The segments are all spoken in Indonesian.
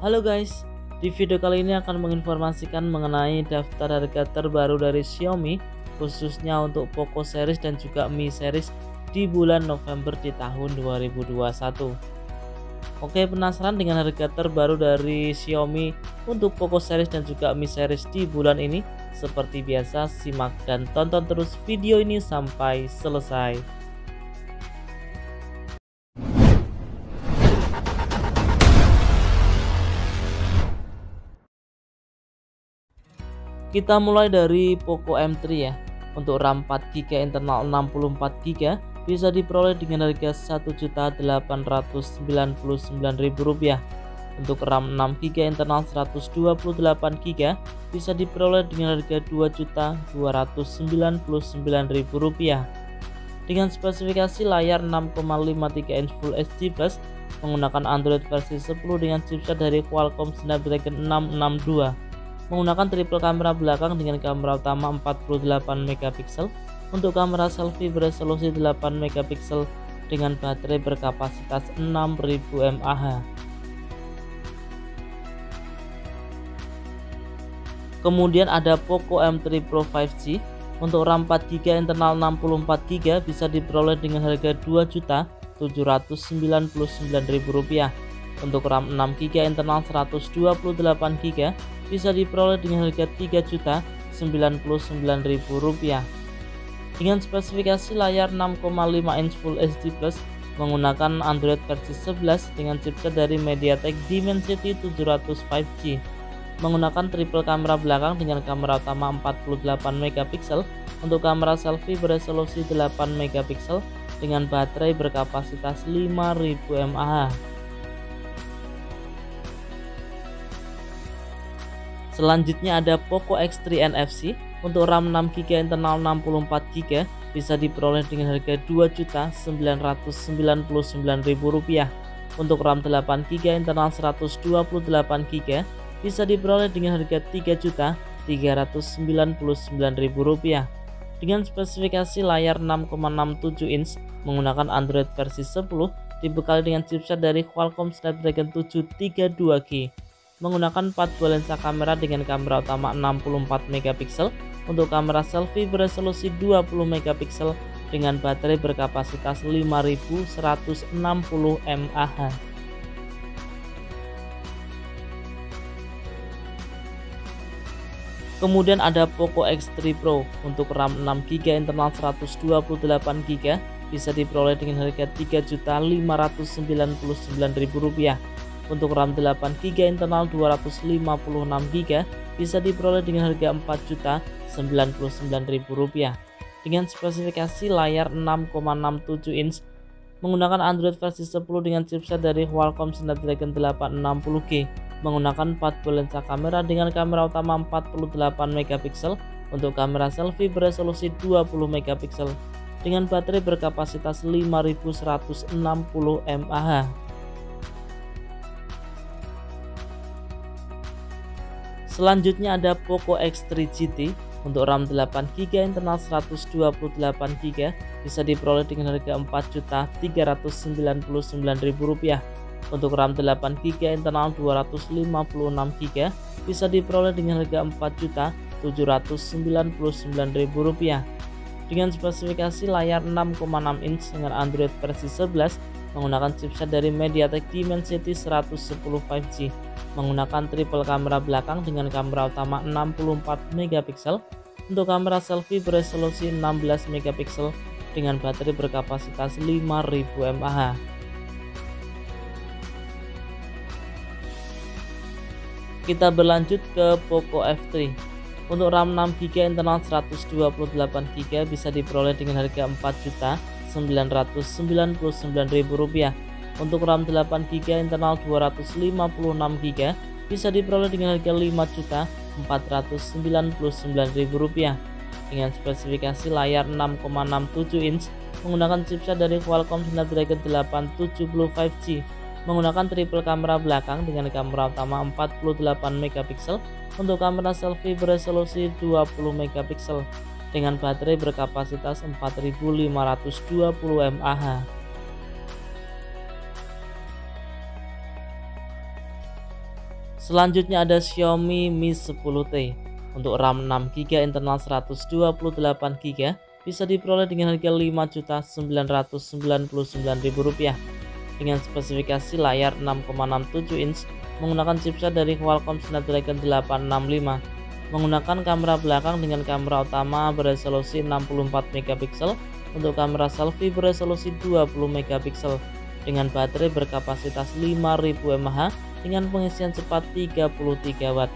Halo guys, di video kali ini akan menginformasikan mengenai daftar harga terbaru dari Xiaomi khususnya untuk Poco series dan juga Mi series di bulan November di tahun 2021. Oke, penasaran dengan harga terbaru dari Xiaomi untuk Poco series dan juga Mi series di bulan ini? Seperti biasa, simak dan tonton terus video ini sampai selesai. Kita mulai dari Poco M3 ya. Untuk RAM 4GB internal 64GB bisa diperoleh dengan harga Rp1.899.000. Untuk RAM 6GB internal 128GB bisa diperoleh dengan harga Rp2.299.000. Dengan spesifikasi layar 6,53 inch Full HD Plus menggunakan Android versi 10 dengan chipset dari Qualcomm Snapdragon 662. Menggunakan triple kamera belakang dengan kamera utama 48 megapiksel, untuk kamera selfie beresolusi 8 megapiksel dengan baterai berkapasitas 6000 mAh. Kemudian ada Poco M3 Pro 5G. Untuk RAM 4GB internal 64GB bisa diperoleh dengan harga Rp2.799.000. Untuk RAM 6GB internal 128GB bisa diperoleh dengan harga Rp3.099.000. Dengan spesifikasi layar 6,5 inch Full HD Plus menggunakan Android versi 11 dengan chipset dari MediaTek Dimensity 700 5G. Menggunakan triple kamera belakang dengan kamera utama 48 megapiksel, untuk kamera selfie beresolusi 8 megapiksel dengan baterai berkapasitas 5000 mAh. Selanjutnya ada Poco X3 NFC. Untuk RAM 6GB internal 64GB bisa diperoleh dengan harga Rp2.999.000. Untuk RAM 8GB internal 128GB bisa diperoleh dengan harga Rp3.399.000. Dengan spesifikasi layar 6,67 inch menggunakan Android versi 10 dibekali dengan chipset dari Qualcomm Snapdragon 732G. Menggunakan 4 buah lensa kamera dengan kamera utama 64 megapiksel, untuk kamera selfie beresolusi 20 megapiksel dengan baterai berkapasitas 5160 mAh. Kemudian ada Poco X3 Pro. Untuk RAM 6GB internal 128GB bisa diperoleh dengan harga Rp3.599.000. Untuk RAM 8GB internal 256GB bisa diperoleh dengan harga Rp4.099.000. Dengan spesifikasi layar 6,67 inch menggunakan Android versi 10 dengan chipset dari Qualcomm Snapdragon 860G. Menggunakan 4 buah lensa kamera dengan kamera utama 48 megapiksel, untuk kamera selfie beresolusi 20 megapiksel dengan baterai berkapasitas 5160 mAh. Selanjutnya ada Poco X3 GT. Untuk RAM 8GB internal 128GB bisa diperoleh dengan harga Rp4.399.000. Untuk RAM 8GB internal 256GB bisa diperoleh dengan harga Rp4.799.000. Dengan spesifikasi layar 6,6 inch dengan Android versi 11 menggunakan chipset dari MediaTek Dimensity 110 5G. Menggunakan triple kamera belakang dengan kamera utama 64 megapiksel, untuk kamera selfie beresolusi 16 megapiksel dengan baterai berkapasitas 5000 mAh. Kita berlanjut ke Poco F3. Untuk RAM 6GB internal 128GB bisa diperoleh dengan harga Rp4.999.000. Untuk RAM 8GB internal 256GB bisa diperoleh dengan harga Rp5.499.000. Dengan spesifikasi layar 6,67 inch menggunakan chipset dari Qualcomm Snapdragon 870 5G. Menggunakan triple kamera belakang dengan kamera utama 48 megapiksel, untuk kamera selfie beresolusi 20 megapiksel dengan baterai berkapasitas 4520 mAh. Selanjutnya ada Xiaomi Mi 10T. Untuk RAM 6GB, internal 128GB, bisa diperoleh dengan harga Rp5.999.000 dengan spesifikasi layar 6,67 inch menggunakan chipset dari Qualcomm Snapdragon 865, menggunakan kamera belakang dengan kamera utama beresolusi 64MP untuk kamera selfie beresolusi 20MP dengan baterai berkapasitas 5000 mAh dengan pengisian cepat 33 watt.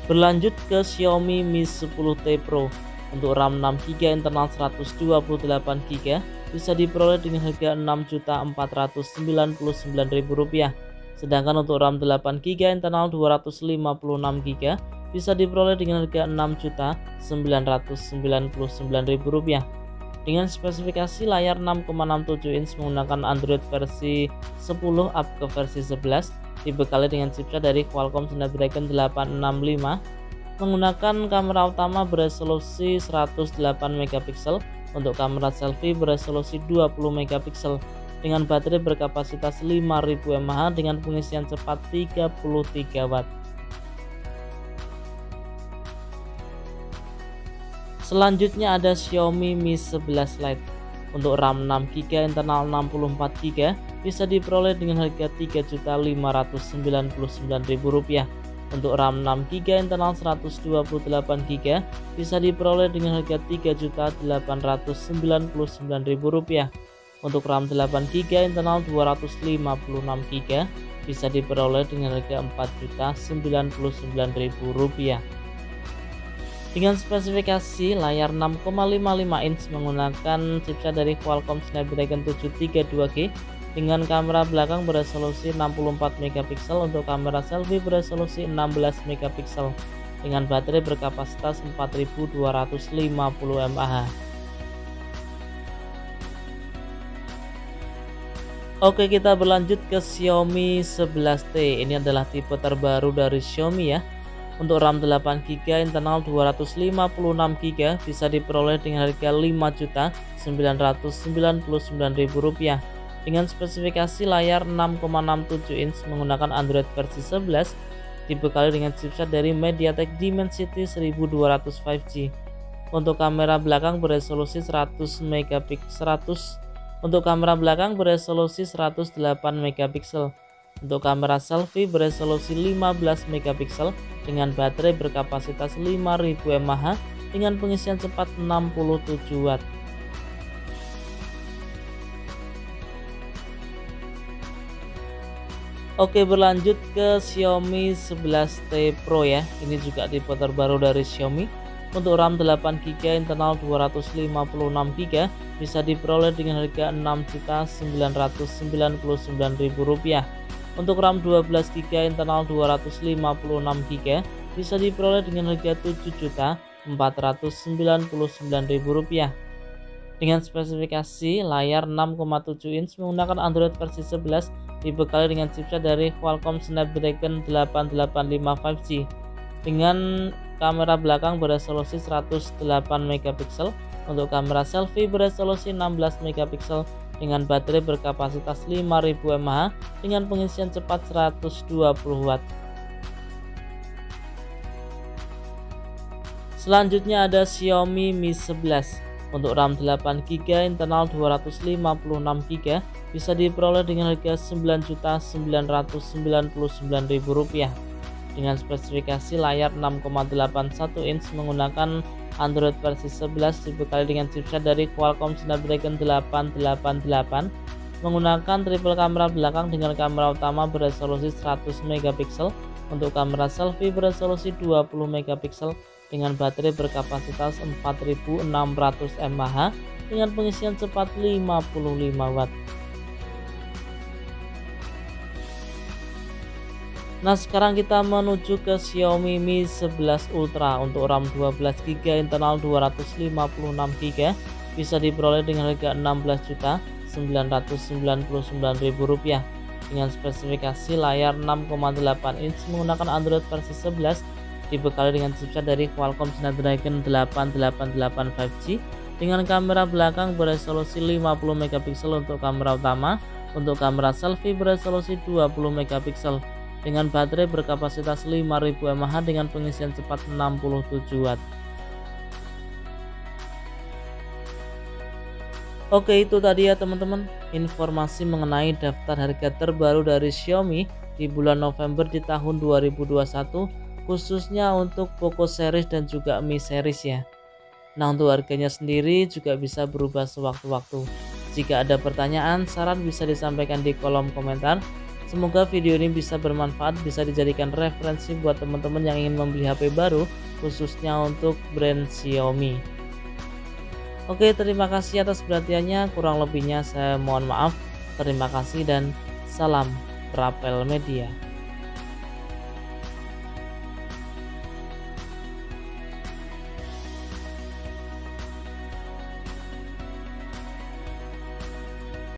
Berlanjut ke Xiaomi Mi 10T Pro. Untuk RAM 6GB, internal 128GB, bisa diperoleh dengan harga Rp6.499.000. Sedangkan untuk RAM 8GB, internal 256GB, bisa diperoleh dengan harga Rp6.999.000 dengan spesifikasi layar 6,67 inch menggunakan Android versi 10 up ke versi 11, dibekali dengan chipset dari Qualcomm Snapdragon 865, menggunakan kamera utama beresolusi 108MP untuk kamera selfie beresolusi 20MP dengan baterai berkapasitas 5000 mAh dengan pengisian cepat 33 watt. Selanjutnya ada Xiaomi Mi 11 Lite. Untuk RAM 6GB, internal 64GB, bisa diperoleh dengan harga Rp3.599.000. Untuk RAM 6GB, internal 128GB, bisa diperoleh dengan harga Rp3.899.000. Untuk RAM 8GB, internal 256GB, bisa diperoleh dengan harga Rp4.099.000. Dengan spesifikasi layar 6,55 inch menggunakan chipset dari Qualcomm Snapdragon 732G dengan kamera belakang beresolusi 64MP untuk kamera selfie beresolusi 16MP dengan baterai berkapasitas 4250 mAh. Oke, kita berlanjut ke Xiaomi 11T. Ini adalah tipe terbaru dari Xiaomi ya. Untuk RAM 8GB, internal 256GB, bisa diperoleh dengan harga Rp5.999.000 dengan spesifikasi layar 6,67 inch menggunakan Android versi 11, dibekali dengan chipset dari MediaTek Dimensity 1200 5G. Untuk kamera belakang beresolusi 108MP. Untuk kamera selfie beresolusi 15MP dengan baterai berkapasitas 5000 mAh dengan pengisian cepat 67 watt. Oke, berlanjut ke Xiaomi 11T Pro ya. Ini juga tipe terbaru dari Xiaomi. Untuk RAM 8GB, internal 256GB, bisa diperoleh dengan harga Rp6.999.000. Untuk RAM 12GB, internal 256GB, bisa diperoleh dengan harga Rp7.499.000 dengan spesifikasi layar 6,7 inch menggunakan Android versi 11, dibekali dengan chipset dari Qualcomm Snapdragon 885 5G dengan kamera belakang beresolusi 108MP. Untuk kamera selfie beresolusi 16MP dengan baterai berkapasitas 5000 mAh dengan pengisian cepat 120 watt. Selanjutnya ada Xiaomi Mi 11. Untuk RAM 8GB, internal 256GB, bisa diperoleh dengan harga Rp9.999.000 dengan spesifikasi layar 6,81 inch menggunakan Android versi 11, dibekali dengan chipset dari Qualcomm Snapdragon 888, menggunakan triple kamera belakang dengan kamera utama beresolusi 100MP untuk kamera selfie beresolusi 20MP dengan baterai berkapasitas 4600 mAh dengan pengisian cepat 55 watt. Nah, sekarang kita menuju ke Xiaomi Mi 11 Ultra. Untuk RAM 12GB, internal 256GB, bisa diperoleh dengan harga Rp6.999.000 dengan spesifikasi layar 6,8 inch menggunakan Android versi 11, dibekali dengan chipset dari Qualcomm Snapdragon 888 5G dengan kamera belakang beresolusi 50MP untuk kamera utama untuk kamera selfie beresolusi 20 megapiksel dengan baterai berkapasitas 5000 mAh dengan pengisian cepat 67 Watt. Oke, itu tadi ya teman-teman, informasi mengenai daftar harga terbaru dari Xiaomi di bulan November di tahun 2021, khususnya untuk Poco series dan juga Mi series ya. Nah, untuk harganya sendiri juga bisa berubah sewaktu-waktu. Jika ada pertanyaan, saran bisa disampaikan di kolom komentar. Semoga video ini bisa bermanfaat, bisa dijadikan referensi buat teman-teman yang ingin membeli HP baru, khususnya untuk brand Xiaomi. Oke, terima kasih atas perhatiannya. Kurang lebihnya saya mohon maaf. Terima kasih dan salam Prapel Media.